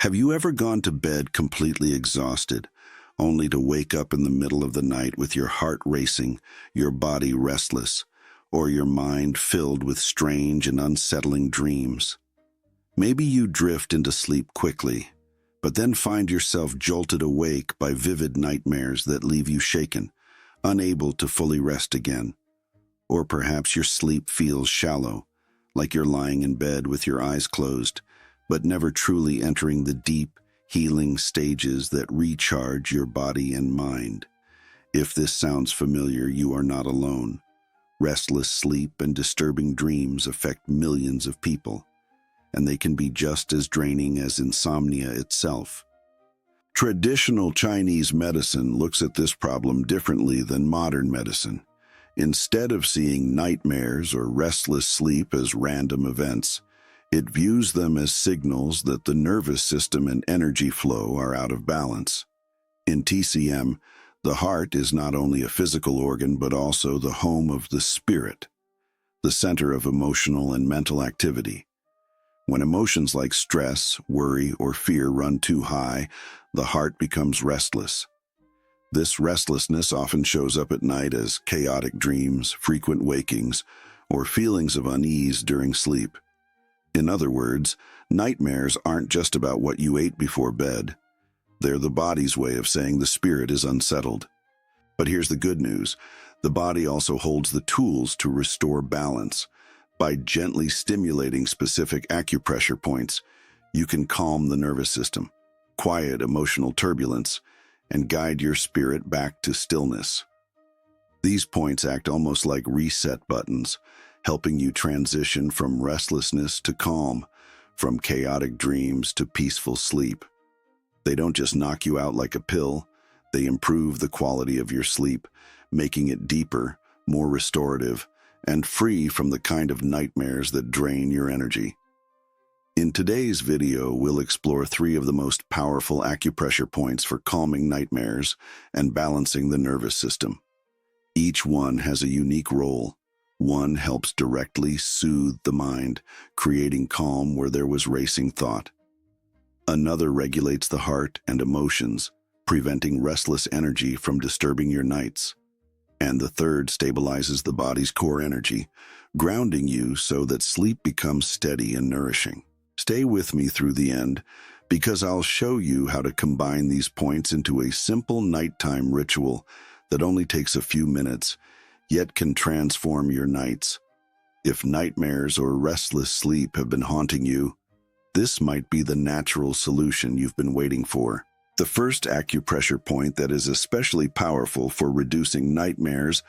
Have you ever gone to bed completely exhausted, only to wake up in the middle of the night with your heart racing, your body restless, or your mind filled with strange and unsettling dreams? Maybe you drift into sleep quickly, but then find yourself jolted awake by vivid nightmares that leave you shaken, unable to fully rest again. Or perhaps your sleep feels shallow, like you're lying in bed with your eyes closed, but never truly entering the deep, healing stages that recharge your body and mind. If this sounds familiar, you are not alone. Restless sleep and disturbing dreams affect millions of people, and they can be just as draining as insomnia itself. Traditional Chinese medicine looks at this problem differently than modern medicine. Instead of seeing nightmares or restless sleep as random events, it views them as signals that the nervous system and energy flow are out of balance. In TCM, the heart is not only a physical organ but also the home of the spirit, the center of emotional and mental activity. When emotions like stress, worry, or fear run too high, the heart becomes restless. This restlessness often shows up at night as chaotic dreams, frequent wakings, or feelings of unease during sleep. In other words, nightmares aren't just about what you ate before bed. They're the body's way of saying the spirit is unsettled. But here's the good news. The body also holds the tools to restore balance. By gently stimulating specific acupressure points, you can calm the nervous system, quiet emotional turbulence, and guide your spirit back to stillness. These points act almost like reset buttons, helping you transition from restlessness to calm, from chaotic dreams to peaceful sleep. They don't just knock you out like a pill, they improve the quality of your sleep, making it deeper, more restorative, and free from the kind of nightmares that drain your energy. In today's video, we'll explore 3 of the most powerful acupressure points for calming nightmares and balancing the nervous system. Each one has a unique role. One helps directly soothe the mind, creating calm where there was racing thought. Another regulates the heart and emotions, preventing restless energy from disturbing your nights. And the third stabilizes the body's core energy, grounding you so that sleep becomes steady and nourishing. Stay with me through the end, because I'll show you how to combine these points into a simple nighttime ritual that only takes a few minutes, yet can transform your nights. If nightmares or restless sleep have been haunting you, this might be the natural solution you've been waiting for. The first acupressure point that is especially powerful for reducing nightmares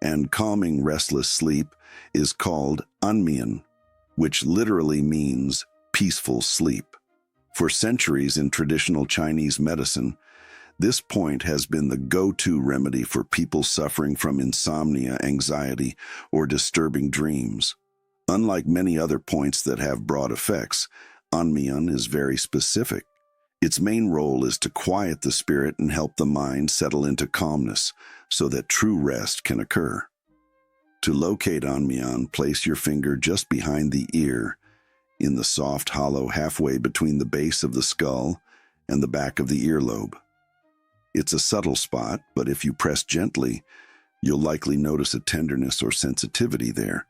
and calming restless sleep is called Anmian, which literally means peaceful sleep. For centuries in traditional Chinese medicine, this point has been the go-to remedy for people suffering from insomnia, anxiety, or disturbing dreams. Unlike many other points that have broad effects, Anmian is very specific. Its main role is to quiet the spirit and help the mind settle into calmness so that true rest can occur. To locate Anmian, place your finger just behind the ear, in the soft hollow halfway between the base of the skull and the back of the earlobe. It's a subtle spot, but if you press gently, you'll likely notice a tenderness or sensitivity there.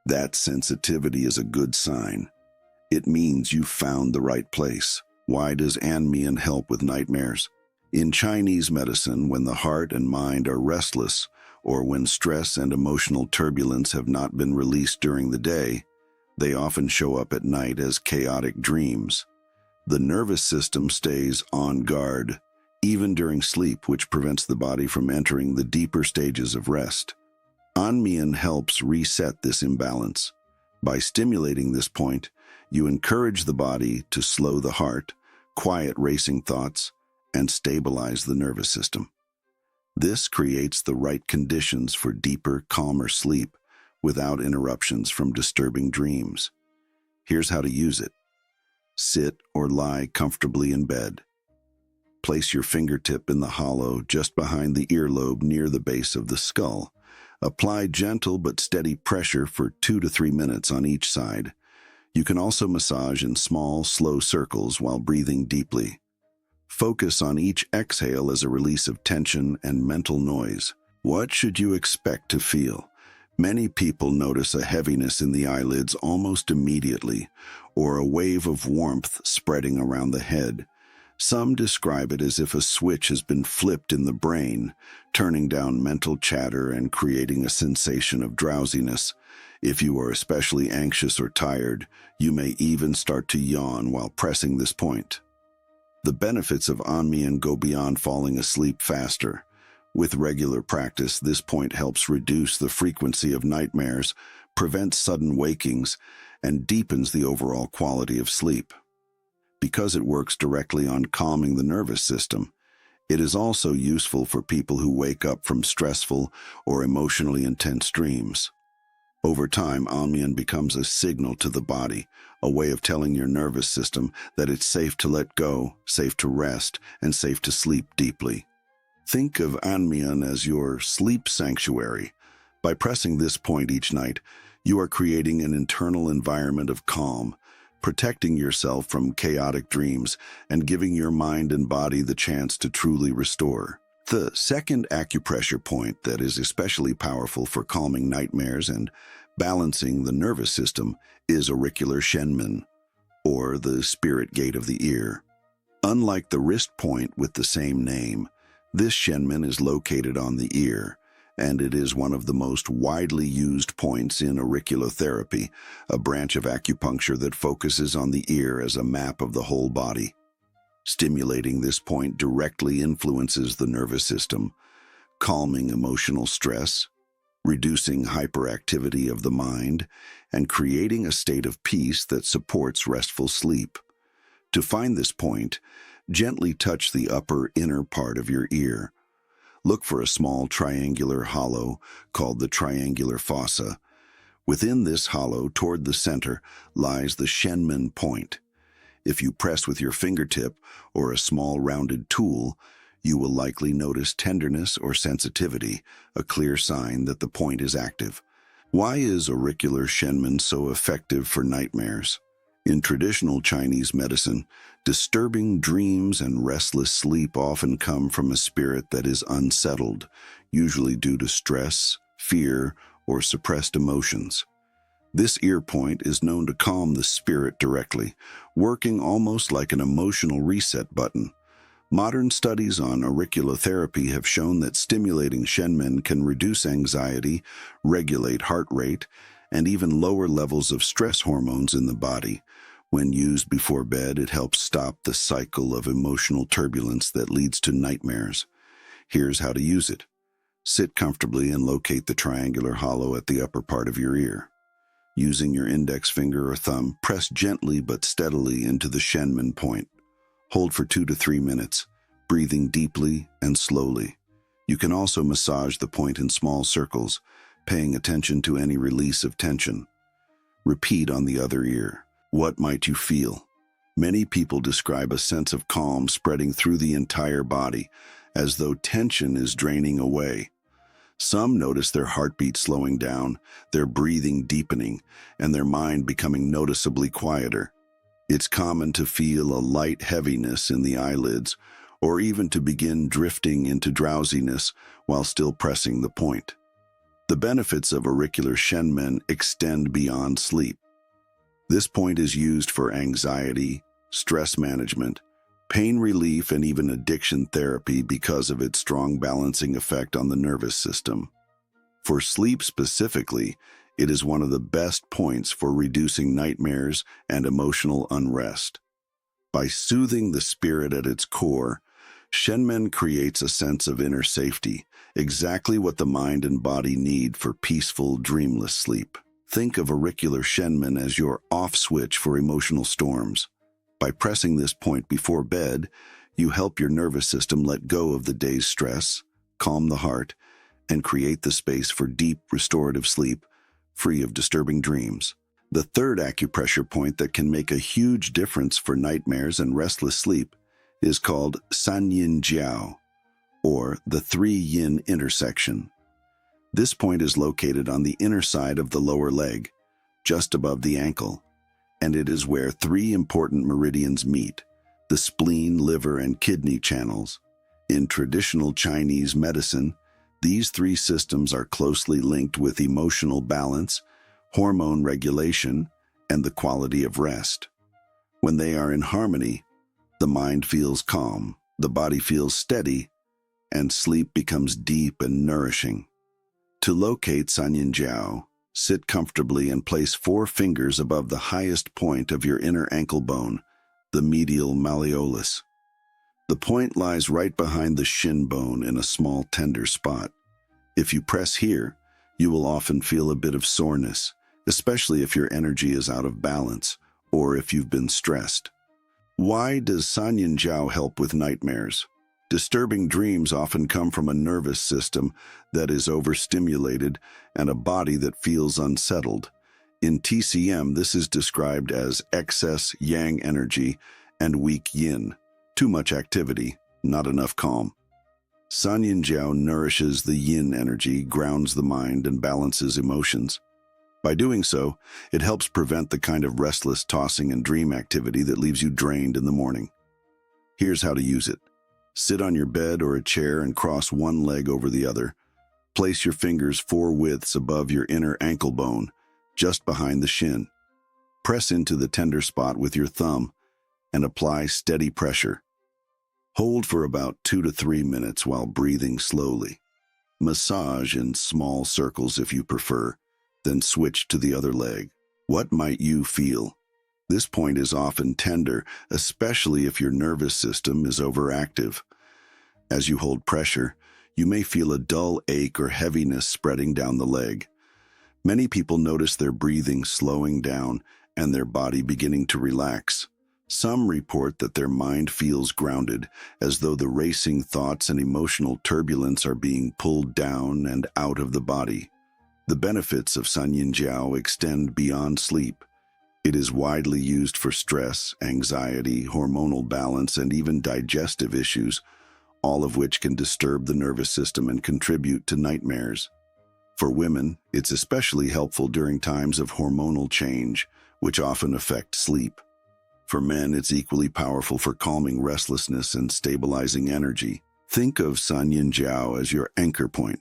That sensitivity is a good sign. It means you've found the right place. Why does Anmian help with nightmares? In Chinese medicine, when the heart and mind are restless, or when stress and emotional turbulence have not been released during the day, they often show up at night as chaotic dreams. The nervous system stays on guard, even during sleep, which prevents the body from entering the deeper stages of rest. Anmian helps reset this imbalance. By stimulating this point, you encourage the body to slow the heart, quiet racing thoughts, and stabilize the nervous system. This creates the right conditions for deeper, calmer sleep without interruptions from disturbing dreams. Here's how to use it. Sit or lie comfortably in bed. Place your fingertip in the hollow just behind the earlobe near the base of the skull. Apply gentle but steady pressure for 2 to 3 minutes on each side. You can also massage in small, slow circles while breathing deeply. Focus on each exhale as a release of tension and mental noise. What should you expect to feel? Many people notice a heaviness in the eyelids almost immediately, or a wave of warmth spreading around the head. Some describe it as if a switch has been flipped in the brain, turning down mental chatter and creating a sensation of drowsiness. If you are especially anxious or tired, you may even start to yawn while pressing this point. The benefits of Insomnia go beyond falling asleep faster. With regular practice, this point helps reduce the frequency of nightmares, prevents sudden wakings, and deepens the overall quality of sleep. Because it works directly on calming the nervous system, it is also useful for people who wake up from stressful or emotionally intense dreams. Over time, Insomnia becomes a signal to the body, a way of telling your nervous system that it's safe to let go, safe to rest, and safe to sleep deeply. Think of Insomnia as your sleep sanctuary. By pressing this point each night, you are creating an internal environment of calm, protecting yourself from chaotic dreams and giving your mind and body the chance to truly restore. The second acupressure point that is especially powerful for calming nightmares and balancing the nervous system is auricular shenmen, or the spirit gate of the ear. Unlike the wrist point with the same name, this shenmen is located on the ear, and it is one of the most widely used points in auriculotherapy, a branch of acupuncture that focuses on the ear as a map of the whole body. Stimulating this point directly influences the nervous system, calming emotional stress, reducing hyperactivity of the mind, and creating a state of peace that supports restful sleep. To find this point, gently touch the upper inner part of your ear. Look for a small triangular hollow called the triangular fossa. Within this hollow, toward the center, lies the shenmen point. If you press with your fingertip or a small rounded tool, you will likely notice tenderness or sensitivity, a clear sign that the point is active. Why is auricular shenmen so effective for nightmares? In traditional Chinese medicine, disturbing dreams and restless sleep often come from a spirit that is unsettled, usually due to stress, fear, or suppressed emotions. This ear point is known to calm the spirit directly, working almost like an emotional reset button. Modern studies on auriculotherapy have shown that stimulating shenmen can reduce anxiety, regulate heart rate, and even lower levels of stress hormones in the body. When used before bed, it helps stop the cycle of emotional turbulence that leads to nightmares. Here's how to use it. Sit comfortably and locate the triangular hollow at the upper part of your ear. Using your index finger or thumb, press gently but steadily into the shenmen point. Hold for 2 to 3 minutes, breathing deeply and slowly. You can also massage the point in small circles, paying attention to any release of tension. Repeat on the other ear. What might you feel? Many people describe a sense of calm spreading through the entire body, as though tension is draining away. Some notice their heartbeat slowing down, their breathing deepening, and their mind becoming noticeably quieter. It's common to feel a light heaviness in the eyelids, or even to begin drifting into drowsiness while still pressing the point. The benefits of auricular shenmen extend beyond sleep. This point is used for anxiety, stress management, pain relief, and even addiction therapy because of its strong balancing effect on the nervous system. For sleep specifically, it is one of the best points for reducing nightmares and emotional unrest. By soothing the spirit at its core, shenmen creates a sense of inner safety, exactly what the mind and body need for peaceful, dreamless sleep. Think of auricular shenmen as your off switch for emotional storms. By pressing this point before bed, you help your nervous system let go of the day's stress, calm the heart, and create the space for deep, restorative sleep, free of disturbing dreams. The third acupressure point that can make a huge difference for nightmares and restless sleep is called San Yin Jiao, or the 3-yin intersection. This point is located on the inner side of the lower leg, just above the ankle, and it is where three important meridians meet: the spleen, liver, and kidney channels. In traditional Chinese medicine, these three systems are closely linked with emotional balance, hormone regulation, and the quality of rest. When they are in harmony, the mind feels calm, the body feels steady, and sleep becomes deep and nourishing. To locate Sanyin Jiao, sit comfortably and place 4 fingers above the highest point of your inner ankle bone, the medial malleolus. The point lies right behind the shin bone in a small tender spot. If you press here, you will often feel a bit of soreness, especially if your energy is out of balance or if you've been stressed. Why does Sanyin Jiao help with nightmares? Disturbing dreams often come from a nervous system that is overstimulated and a body that feels unsettled. In TCM, this is described as excess yang energy and weak yin. Too much activity, not enough calm. Sanyin Jiao nourishes the yin energy, grounds the mind, and balances emotions. By doing so, it helps prevent the kind of restless tossing and dream activity that leaves you drained in the morning. Here's how to use it. Sit on your bed or a chair and cross one leg over the other. Place your fingers 4 widths above your inner ankle bone, just behind the shin. Press into the tender spot with your thumb and apply steady pressure. Hold for about 2 to 3 minutes while breathing slowly. Massage in small circles if you prefer, then switch to the other leg. What might you feel? This point is often tender, especially if your nervous system is overactive. As you hold pressure, you may feel a dull ache or heaviness spreading down the leg. Many people notice their breathing slowing down and their body beginning to relax. Some report that their mind feels grounded, as though the racing thoughts and emotional turbulence are being pulled down and out of the body. The benefits of Sanyin Jiao extend beyond sleep. It is widely used for stress, anxiety, hormonal balance, and even digestive issues, all of which can disturb the nervous system and contribute to nightmares. For women, it's especially helpful during times of hormonal change, which often affect sleep. For men, it's equally powerful for calming restlessness and stabilizing energy. Think of Sanyin Jiao as your anchor point.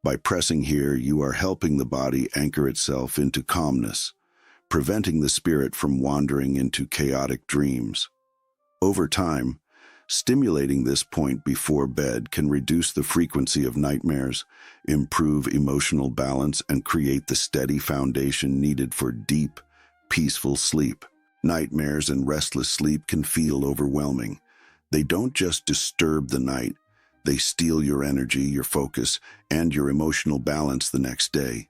By pressing here, you are helping the body anchor itself into calmness, preventing the spirit from wandering into chaotic dreams. Over time, stimulating this point before bed can reduce the frequency of nightmares, improve emotional balance, and create the steady foundation needed for deep, peaceful sleep. Nightmares and restless sleep can feel overwhelming. They don't just disturb the night, they steal your energy, your focus, and your emotional balance the next day.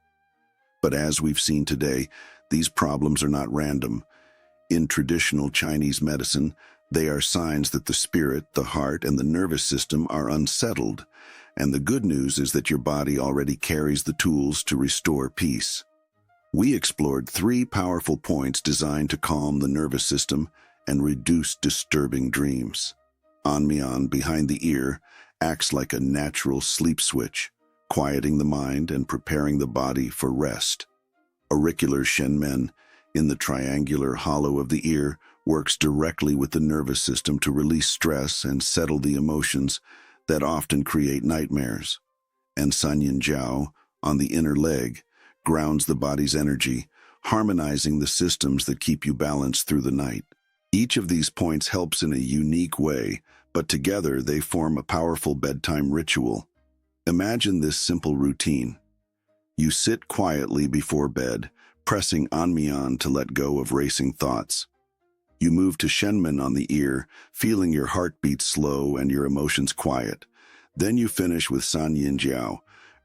But as we've seen today, these problems are not random. In traditional Chinese medicine, they are signs that the spirit, the heart, and the nervous system are unsettled. And the good news is that your body already carries the tools to restore peace. We explored 3 powerful points designed to calm the nervous system and reduce disturbing dreams. Anmian, behind the ear, acts like a natural sleep switch, quieting the mind and preparing the body for rest. Auricular Shenmen, in the triangular hollow of the ear, works directly with the nervous system to release stress and settle the emotions that often create nightmares. And Sanyin Jiao, on the inner leg, grounds the body's energy, harmonizing the systems that keep you balanced through the night. Each of these points helps in a unique way, but together they form a powerful bedtime ritual. Imagine this simple routine. You sit quietly before bed, pressing Anmian to let go of racing thoughts. You move to Shenmen on the ear, feeling your heartbeat slow and your emotions quiet. Then you finish with Sanyin Jiao,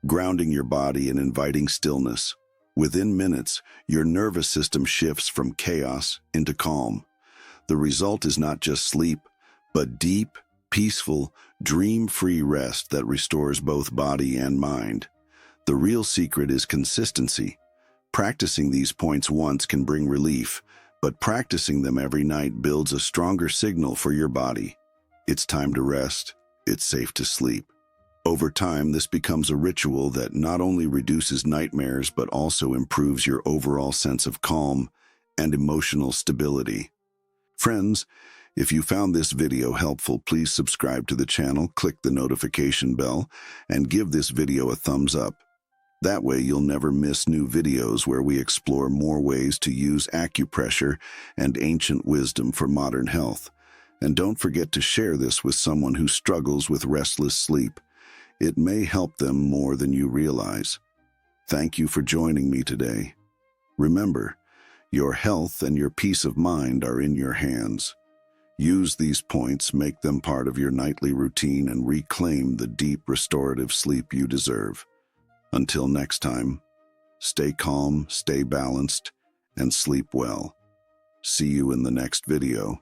grounding your body and inviting stillness. Within minutes, your nervous system shifts from chaos into calm. The result is not just sleep, but deep, peaceful, dream-free rest that restores both body and mind. The real secret is consistency. Practicing these points once can bring relief, but practicing them every night builds a stronger signal for your body. It's time to rest. It's safe to sleep. Over time, this becomes a ritual that not only reduces nightmares but also improves your overall sense of calm and emotional stability. Friends, if you found this video helpful, please subscribe to the channel, click the notification bell, and give this video a thumbs up. That way you'll never miss new videos where we explore more ways to use acupressure and ancient wisdom for modern health. And don't forget to share this with someone who struggles with restless sleep. It may help them more than you realize. Thank you for joining me today. Remember, your health and your peace of mind are in your hands. Use these points, make them part of your nightly routine, and reclaim the deep restorative sleep you deserve. Until next time, stay calm, stay balanced, and sleep well. See you in the next video.